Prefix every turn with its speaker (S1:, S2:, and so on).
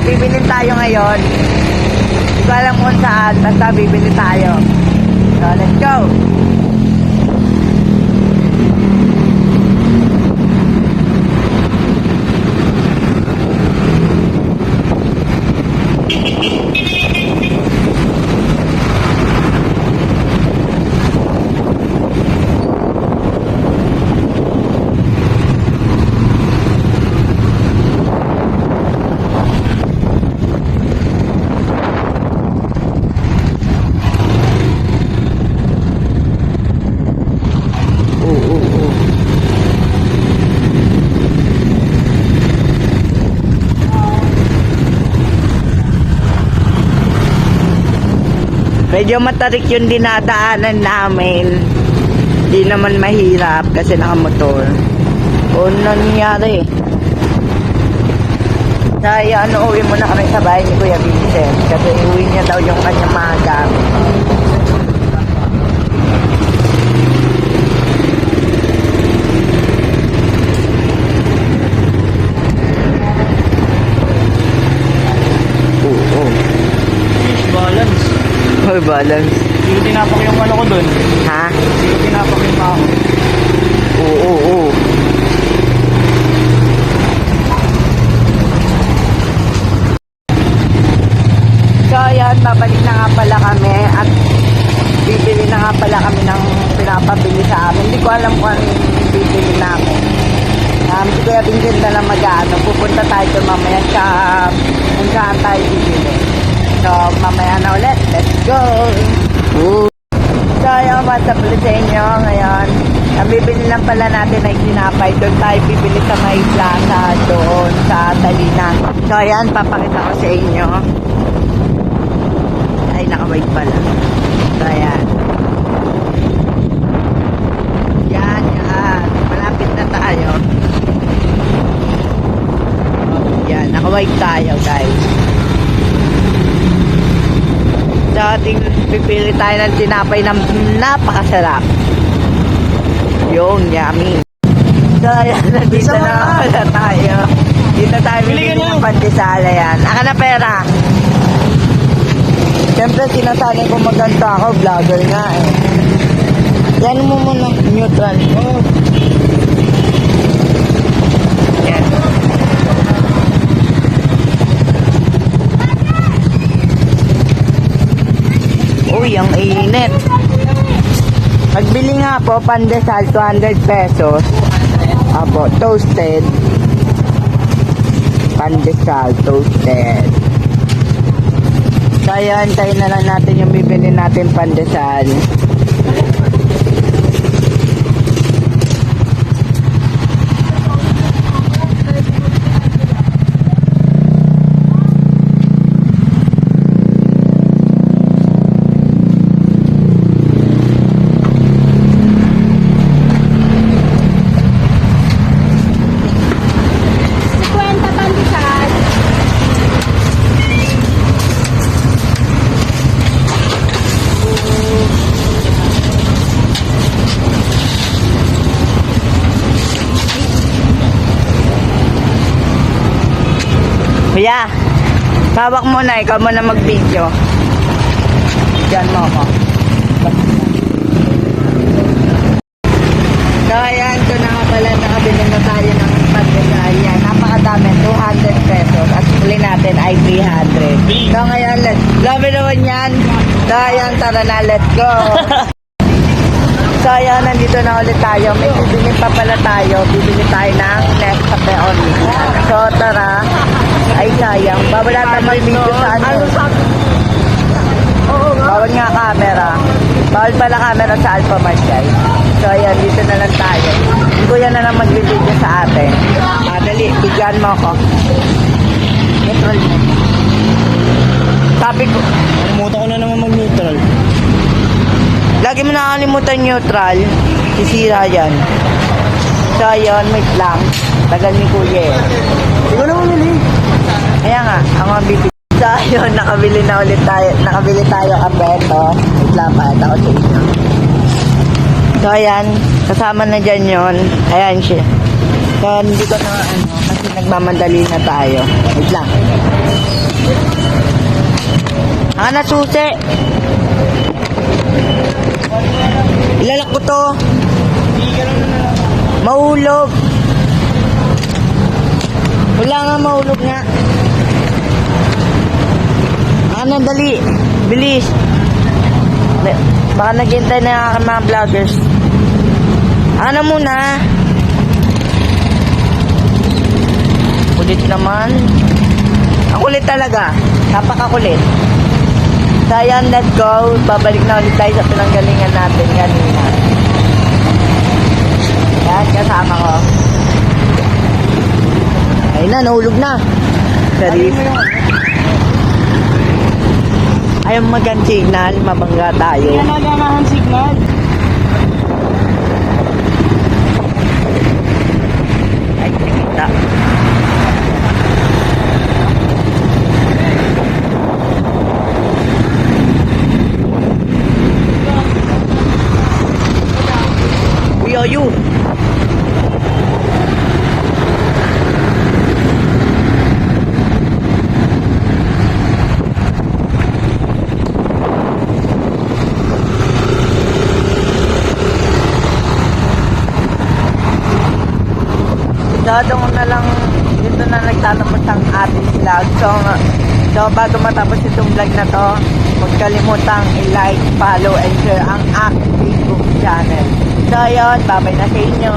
S1: May bibilin tayo ngayon. Hindi ko alam kung saan, basta bibili tayo. So, let's go! Medyo matarik yung dinadaanan namin. Di naman mahirap kasi nakamotor. O nangyari? Kaya uwi muna kami sa bahay ni Kuya Vincent. Kasi uwi niya daw yung kanyang mga gamit. May balance.
S2: Hindi ko tinapak yung ano ko dun.
S1: Ha?
S2: Hindi ko tinapak yung ako.
S1: Oo. So ayan, babalik na nga pala kami at bibili na nga pala kami ng pinapabili sa amin. Hindi ko alam kung ano yung bibili namin. Si Kuya Vincent na lang mag-ano. Pupunta tayo doon mamaya sa kung saan tayo bibili. So, mamaya na ulit. Let's go! So, ayun, what's up ulit sa inyo ngayon. Ang bibili lang pala natin ay sinapay. Doon tayo bibili sa May Plaza doon sa Talina. So, ayan, papakita ko sa inyo. Ay, nakawait pala. So, ayan. Yan. Malapit na tayo. Yan, nakawait tayo, guys. Dating pipili tayo ng tinapay na napakasarap. Yung yummy. So, ayan, nandito na pala tayo. Dito tayo bibili ng pandesal. Ayan. Aka na pera. Siyempre, sinasabi ko maganda ako. Vlogger nga eh. Yan mo muna. Neutral. Yan. Uy, ang init. Pagbili nga po, pandesal, 200 pesos. Apo, toasted. Pandesal, toasted. Kaya, antayin na lang natin yung bibili natin pandesal. Kuya, hawak mo na, ikaw mo na mag-video. Diyan mo ako. So, ayan, ito na nga pala, nakabili na tayo ng pandesal. Yan, napakadami, 200 pesos. At huli natin ay 300. So, ngayon, love naman yan. So, ayan, tara na, let's go. So, ayan, nandito na ulit tayo. May bibili pa pala tayo. Bibili tayo ng Nescafe only. So, tara. Ay, sayang. Bawal natin mag-video sa ano. Bawal nga camera. Bawal pala camera sa Alpha Mart, guys. So, ayan, dito na lang tayo. Yung kuya na lang mag-video sa atin. Dali, bigyan mo ako. Neutral mo. Sabi ko,
S2: Kalimutan ko na naman mag-neutral.
S1: lagi mo nakakalimutan neutral. Sisira yan. So, ayun, wait lang. Tagal ni kuya eh.
S2: Hindi ko naman nili.
S1: Kaya nga, ako ang bibili. So, ayun, nakabili na ulit tayo. Nakabili tayo kape ito. Wait lang, pakita ko sa inyo. So, ayan. Kasama na dyan yun. Ayan siya. So, hindi ko na, kasi kasi nagmamandali na tayo. Wait lang. Ang na susi. Ilalak ko to. Mahulog. Wala nga, mahulog nga. Ano, dali. Bilis. Baka naghintay na ang mga vloggers. Ano muna? Kulit naman. Ang kulit talaga. Napakakulit. So, ayan, let's go. Babalik na ulit tayo sa pinanggalingan natin kanina. Yan, kasama ko. Ayun na, nahulog na. Sarip. Ayaw magan signal, mabangga tayo.
S2: Yan naganahan signal.
S1: Ay, nakita. Uy, ayo. Doon na lang, dito na nagtatapos ang ating vlog. So bago matapos itong vlog na to, huwag kalimutang i-like, follow, and share ang aking Facebook channel. So, yun, babay na sa inyo.